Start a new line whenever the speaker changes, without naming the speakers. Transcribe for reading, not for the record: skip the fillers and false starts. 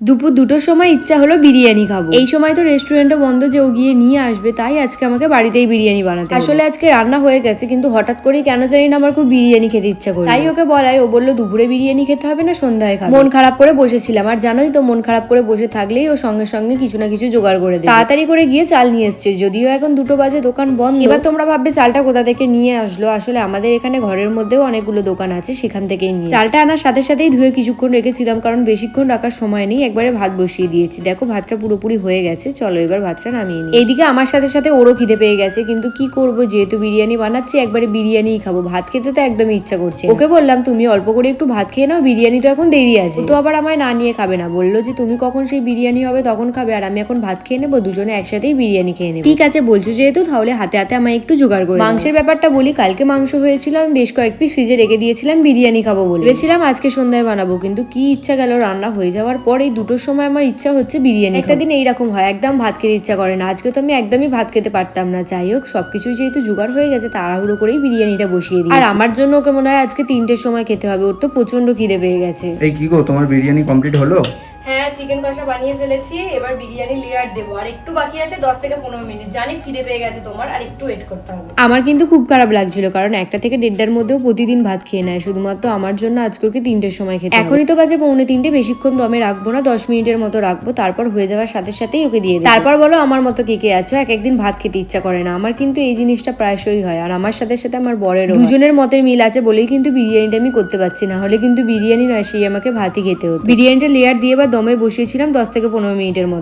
দুপুর 2টোর সময় ইচ্ছা হলো বিরিয়ানি খাবো। এই সময় তো রেস্টুরেন্টও বন্ধ যে ও গিয়ে নিয়ে আসবে, তাই আজকে আমাকে বাড়িতেই বিরিয়ানি বানাতে হবে। আসলে আজকে রান্না হয়ে গেছে, কিন্তু হঠাৎ করেই কেন জানি না আমার খুব বিরিয়ানি খেতে ইচ্ছা করে, তাই ওকে বলাই, ও বললো দুপুরে বিরিয়ানি খেতে হবে না, সন্ধ্যায় খাবো। মন খারাপ করে বসেছিলাম, আর জানোই তো মন খারাপ করে বসে থাকলেই ও সঙ্গে সঙ্গে কিছু না কিছু জোগাড় করে দেয়। তাড়াতাড়ি করে গিয়ে চাল নিয়ে এসছে, যদিও এখন 2টো বাজে, দোকান বন্ধ। এবার তোমরা ভাববে চালটা কোথা থেকে নিয়ে আসলো, আসলে আমাদের এখানে ঘরের মধ্যেও অনেকগুলো দোকান আছে, সেখান থেকেই নিয়ে। চালটা আনার সাথে সাথেই ধুয়ে কিছুক্ষণ রেখেছিলাম, কারণ বেশিক্ষণ রাখার সময় নেই, একবারে ভাত বসিয়ে দিয়েছি। দেখো ভাতটা পুরোপুরি হয়ে গেছে, চলো এবার ভাতটা নামিয়ে নিই। এইদিকে আমার সাথে সাথে ওরও খিদে পেয়ে গেছে, কিন্তু কি করব, যেহেতু বিরিয়ানি বানাচ্ছি একবারে বিরিয়ানিই খাবো, ভাত খেতে তো একদমই ইচ্ছা করছে। ওকে বললাম তুমি অল্প করে একটু ভাত খেয়ে নাও, বিরিয়ানি তো এখন দেরি আছে। ও তো আবার আমায় না নিয়ে খাবে না, বললো যে তুমি কখন সেই বিরিয়ানি হবে তখন খাবে, আর আমি এখন ভাত খেয়ে নেবো, দুজনে একসাথেই বিরিয়ানি খেয়ে নেবো। ঠিক আছে বলছো যেহেতু, তাহলে হাতে হাতে আমায় একটু জোগাড় করে। মাংসের ব্যাপারটা বলি, কালকে মাংস হয়েছিল, আমি বেশ কয়েক পিস ফ্রিজে রেখে দিয়েছিলাম বিরিয়ানি খাবো বলে। ভেবেছিলাম আজকে সন্ধ্যায় বানাবো, কিন্তু কি ইচ্ছা গেল, রান্না হয়ে যাওয়ার পর এই 2টোর সময় আমার ইচ্ছা হচ্ছে বিরিয়ানি। একটা দিন এইরকম হয়, একদম ভাত খেতে ইচ্ছা করে না। আজকে তো আমি একদমই ভাত খেতে পারতাম না। যাই হোক, সবকিছুই যেহেতু জোগাড় হয়ে গেছে, তাড়াহুড়ো করেই বিরিয়ানিটা বসিয়ে দিই। আর আমার জন্য ওকে মনে হয় আজকে 3টের সময় খেতে হবে, ওর তো প্রচন্ড খিদে পেয়ে গেছে।
এই কি গো, তোমার বিরিয়ানি কমপ্লিট হলো?
হ্যাঁ, চিকেন কষা বানিয়ে ফেলেছি, এবার বিরিয়ানি লেয়ার দেবো, আর একটু বাকি আছে 10 থেকে 15 মিনিট। জানি খিদে পেয়ে গেছে তোমার, আর একটু ওয়েট করতে হবে। আমার কিন্তু খুব খারাপ লাগছিল, কারণ 1টা থেকে 1:30টার মধ্যেও প্রতিদিন ভাত খেয়ে নেয়, শুধুমাত্র আমার জন্য আজকে ওকে 3টের সময় খেতে হবে। এখনই তো বাজে 2:45, বেশিক্ষণ দমে রাখবো না, 10 মিনিটের মতো রাখবো, তারপর হয়ে যাওয়ার সাথে সাথেই ওকে দিয়ে দেবো। তারপর বলো আমার মতো কে কে আছো এক একদিন ভাত খেতে ইচ্ছা করে না। আমার কিন্তু এই জিনিসটা প্রায়শই হয়, আর আমার সাথে সাথে আমার বরেরও। দুজনের মতের মিল আছে বলেই কিন্তু বিরিয়ানিটা আমি করতে পারছি, না হলে কিন্তু বিরিয়ানি নয়, সেই আমাকে ভাতই খেতে হতো। বিরিয়ানিটা লেয়ার দিয়ে বা দমে বসিয়েছিলাম 10 থেকে 15 মিনিটের মতো।